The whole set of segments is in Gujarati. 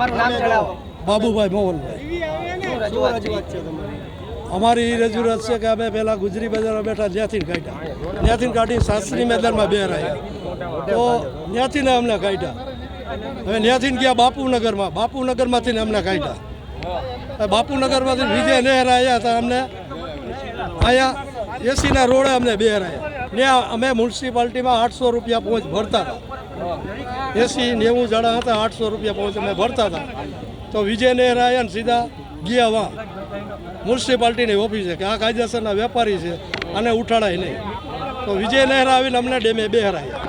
તમારું નામ જણાવો. બાબુભાઈ મોહનભાઈ. અમારી રજૂઆત છે કે અમે પહેલાં ગુજરી બજારમાં બેઠા ત્યાંથી કાઢ્યા, ત્યાંથી કાઢી શાસ્ત્રી મેદાનમાં બેરાયા, તો ત્યાંથી ને અમને કાઢ્યા. હવે ત્યાંથી ગયા બાપુનગરમાંથી અમને કાઢ્યા. બાપુનગરમાંથી વિજય નહેર આવ્યા હતા, અમને અહીંયા એસીના રોડે અમને બેરાયા. ત્યાં અમે મ્યુનિસિપાલિટીમાં 800 રૂપિયા પહોંચ ભરતા હતા. 80-90 જણા હતા, 800 રૂપિયા પહોંચ અમે ભરતા હતા. તો વિજય નહેર આવ્યા ને સીધા ગયા વા મ્યુનિસિપાલિટીની ઓફિસે કે આ કાયદેસરના વેપારી છે, આને ઉઠાડાય નહીં. તો વિજય નહેર આવીને અમને ડેમે બેહરાયા.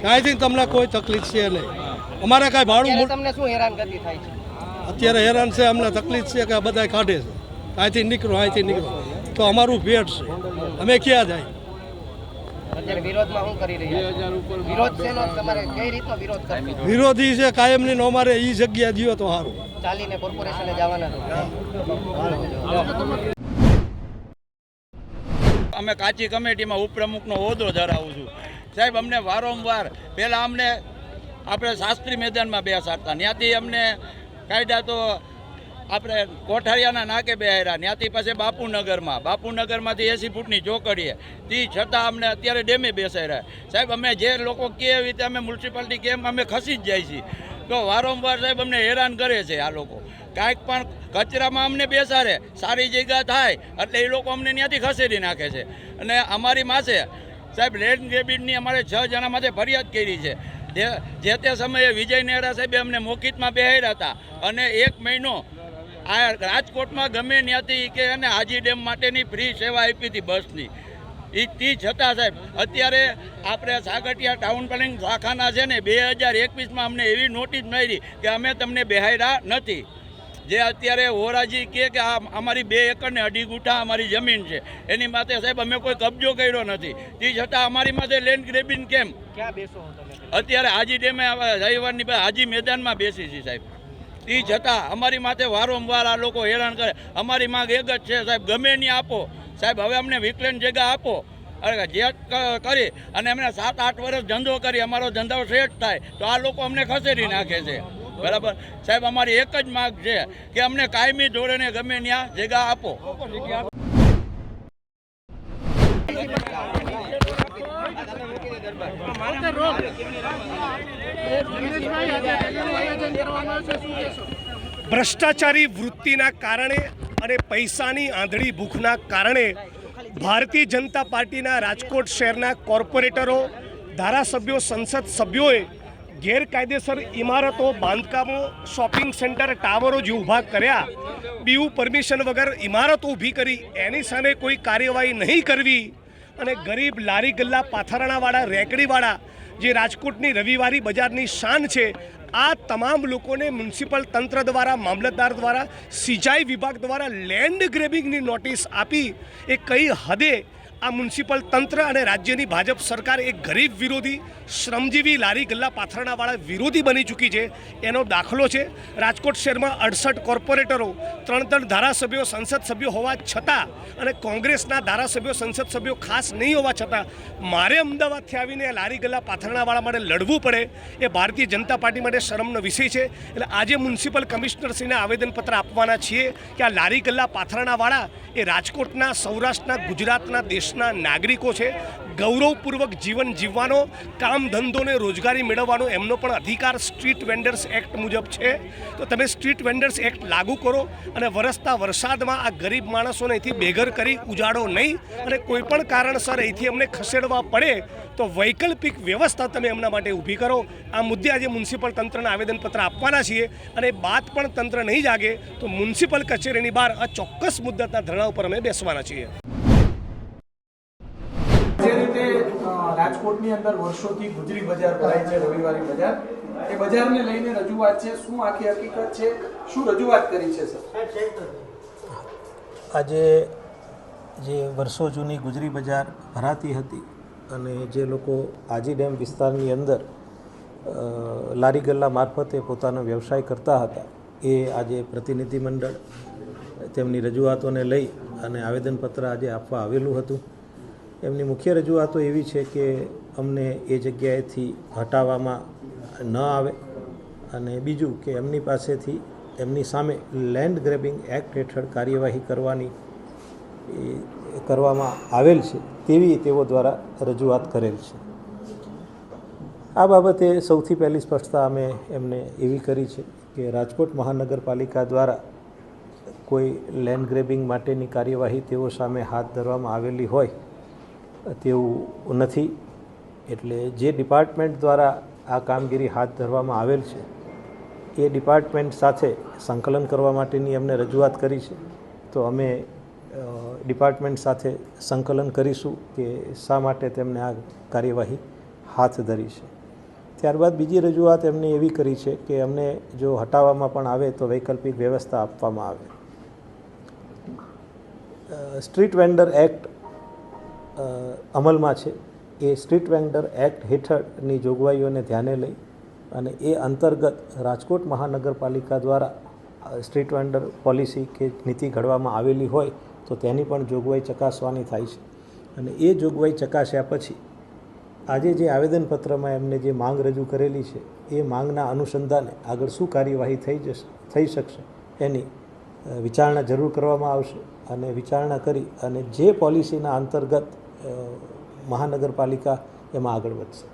કાંઈથી તમને કોઈ તકલીફ છે નહીં. અમારે કાંઈ ભાડું તમને શું હેરાનગતિ થાય છે? અત્યારે હેરાન છે, અમને તકલીફ છે કે બધા કાઢે છે, અહીંથી નીકળો તો અમારું ભેટ છે, અમે ક્યાં જાય? અત્યારે વિરોધમાં શું કરી રહ્યા છો? વિરોધ છે નો તમારે કઈ રીતનો વિરોધ કરશો? વિરોધી છે કાયમની નો, અમારે એ જગ્યા દિયો તો સારું. ચાલીને કોર્પોરેશને જવાના અમે કાચી કમિટીમાં ઉપપ્રમુખનો હોદ્દો ધરાવું છું. સાહેબ અમને વારંવાર પહેલાં અમને આપણે શાસ્ત્રી મેદાનમાં બેસાડતા, ત્યાંથી અમને કાઢ્યા તો આપણે કોઠારિયાના નાકે બેહાર્યા, ત્યાંથી પછી બાપુનગરમાંથી 80 ફૂટની ચોકડીએ, તે છતાં અમને અત્યારે ડેમે બેસાડ્યા. સાહેબ અમે જે લોકો કે એવી રીતે અમે મ્યુનિસિપાલિટી કેમ અમે ખસી જ જાય છીએ, તો વારંવાર સાહેબ અમને હેરાન કરે છે આ લોકો. કાંઈક પણ કચરામાં અમને બેસાડે, સારી જગ્યા થાય એટલે એ લોકો અમને ત્યાંથી ખસેડી નાખે છે. અને અમારી માસે સાહેબ લેન્ડ ગ્રેબિંગની અમારે 6 જણા માટે ફરિયાદ કરી છે. જે તે સમયે વિજય નહેરા સાહેબે અમને મોકિતમાં બેહાડ્યા હતા, અને 1 મહિનો આ રાજકોટમાં ગમે ત્યાંથી કે અને હાજી ડેમ માટેની ફ્રી સેવા આપી હતી બસની. તે છતાં સાહેબ અત્યારે આપણે સાગઠિયા ટાઉન પ્લાનિંગ શાખાના છે ને 2021માં અમને એવી નોટિસ મળી કે અમે તમને બેહાડ્યા નથી. જે અત્યારે હોરાજી કે આ અમારી 2 એકર ને 2.5 ગુઠા અમારી જમીન છે, એની માટે સાહેબ અમે કોઈ કબજો કર્યો નથી. તે છતાં અમારી માટે લેન્ડ ગ્રેબિંગ કેમ? ક્યાં બેસો તમે? અત્યારે હાજી ડેમે રવિવારની હાજી મેદાનમાં બેસી છે સાહેબ. તે છતાં અમારી માથે વારંવાર આ લોકો હેરાન કરે. અમારી માંગ એક જ છે સાહેબ, ગમે નહીં આપો સાહેબ, હવે અમને વિકલેન્ડ જગ્યા આપો. જે કરી અને અમને 7-8 વર્ષ ધંધો કરી અમારો ધંધો સેટ થાય તો આ લોકો અમને ખસેડી નાખે છે. બરાબર સાહેબ, અમારી એક જ માંગ છે કે અમને કાયમી ધોરણે ગમે ત્યાં જગ્યા આપો. ભ્રષ્ટાચારી વૃત્તિના કારણે અને પૈસાની આંધળી ભૂખના કારણે ભારતીય જનતા પાર્ટીના રાજકોટ શહેરના કોર્પોરેટરો, ધારાસભ્યો, સંસદ સભ્યોએ ગેરકાયદેસર ઇમારતો, બાંધકામો, શોપિંગ સેન્ટર, ટાવરો જે ઊભા કર્યા, બીયુ પરમિશન વગર ઇમારતો ઊભી કરી, એની સામે કોઈ કાર્યવાહી નહીં કરવી અને ગરીબ લારી ગલ્લા પાથરણાવાળા, રેકડીવાળા જે રાજકોટની રવિવારી બજારની શાન છે, આ તમામ લોકોને મ્યુનિસિપલ તંત્ર દ્વારા, મામલતદાર દ્વારા, સિંચાઈ વિભાગ દ્વારા લેન્ડ ગ્રેબિંગની નોટિસ આપી એ કઈ હદે આ મ્યુનિસિપલ તંત્ર અને રાજ્યની ભાજપ સરકાર એક ગરીબ વિરોધી, શ્રમજીવી, લારી ગલ્લા પાથરણાવાળા વિરોધી બની ચૂકી છે એનો દાખલો છે. રાજકોટ શહેરમાં 68 કોર્પોરેટરો, 3 ધારાસભ્યો, સંસદ સભ્યો હોવા છતાં અને કોંગ્રેસના ધારાસભ્યો, સંસદ સભ્યો ખાસ નહીં હોવા છતાં મારે અમદાવાદથી આવીને લારી ગલ્લા પાથરણાવાળા માટે લડવું પડે એ ભારતીય જનતા પાર્ટી માટે શરમનો વિષય છે. એટલે આજે મ્યુનિસિપલ કમિશનરશ્રીને આવેદનપત્ર આપવાના છીએ કે આ લારી ગલ્લા પાથરણાવાળા એ રાજકોટના, સૌરાષ્ટ્રના, ગુજરાતના, દેશના નાગરિકો છે. ગૌરવપૂર્વક જીવન જીવવાનો, કામ ધંધો ને રોજગારી મેળવવાનો એમનો પણ અધિકાર સ્ટ્રીટ વેન્ડર્સ એક્ટ મુજબ છે. તો તમે સ્ટ્રીટ વેન્ડર્સ એક્ટ લાગુ કરો અને વરસતા વરસાદમાં આ ગરીબ માણસોને અહીંથી બેઘર કરી ઉજાડો નહીં, અને કોઈ પણ કારણસર અહીંથી અમને ખસેડવા પડે તો વૈકલ્પિક વ્યવસ્થા તમે એમના માટે ઊભી કરો. આ મુદ્દે આજે મ્યુનિસિપલ તંત્રને આવેદનપત્ર આપવાના છીએ, અને બાદ પણ તંત્ર નહીં જાગે તો મ્યુનિસિપલ કચેરીની બહાર આ ચોક્કસ મુદ્દતના ધરણા ઉપર અમે બેસવાના છીએ. જે રીતે રાજકોટની અંદર વર્ષોથી ગુજરી બજાર ભરાય છે, રવિવારી બજાર, એ બજારને લઈને રજૂઆત છે, શું આખી હકીકત છે, શું રજૂઆત કરી છે સર? આજે જે વર્ષો જૂની ગુજરી બજાર ભરાતી હતી અને જે લોકો હાજી ડેમ વિસ્તારની અંદર લારી ગલ્લા મારફતે પોતાનો વ્યવસાય કરતા હતા, એ આજે પ્રતિનિધિ મંડળ તેમની રજૂઆતોને લઈ અને આવેદનપત્ર આજે આપવા આવેલું હતું. એમની મુખ્ય રજૂઆતો એવી છે કે અમને એ જગ્યાએથી હટાવવામાં ન આવે અને બીજું કે એમની પાસેથી એમની સામે લેન્ડ ગ્રેબિંગ એક્ટ હેઠળ કાર્યવાહી કરવામાં આવેલ છે તેવી તેઓ દ્વારા રજૂઆત કરેલ છે. આ બાબતે સૌથી પહેલી સ્પષ્ટતા અમે એમને એવી કરી છે કે રાજકોટ મહાનગરપાલિકા દ્વારા કોઈ લેન્ડ ગ્રેબિંગ માટેની કાર્યવાહી તેઓ સામે હાથ ધરવામાં આવેલી હોય તેવું નથી. એટલે જે ડિપાર્ટમેન્ટ દ્વારા આ કામગીરી હાથ ધરવામાં આવેલ છે એ ડિપાર્ટમેન્ટ સાથે સંકલન કરવા માટેની એમને રજૂઆત કરી છે. તો અમે ડિપાર્ટમેન્ટ સાથે સંકલન કરીશું કે શા માટે તેમને આ કાર્યવાહી હાથ ધરી છે. ત્યારબાદ બીજી રજૂઆત એમને એવી કરી છે કે અમને જો હટાવવામાં પણ આવે તો વૈકલ્પિક વ્યવસ્થા આપવામાં આવે. સ્ટ્રીટ વેન્ડર એક્ટ અમલમાં છે. એ સ્ટ્રીટ વેન્ડર એક્ટ હેઠળની જોગવાઈઓને ધ્યાને લઈ અને એ અંતર્ગત રાજકોટ મહાનગરપાલિકા દ્વારા સ્ટ્રીટ વેન્ડર પોલિસી કે નીતિ ઘડવામાં આવેલી હોય તો તેની પણ જોગવાઈ ચકાસવાની થાય છે. અને એ જોગવાઈ ચકાસ્યા પછી આજે જે આવેદનપત્રમાં એમને જે માંગ રજૂ કરેલી છે એ માંગના અનુસંધાને આગળ શું કાર્યવાહી થઈ શકશે એની વિચારણા જરૂર કરવામાં આવશે. અને વિચારણા કરી અને જે પોલિસીના અંતર્ગત મહાનગરપાલિકા એમાં આગળ વધશે.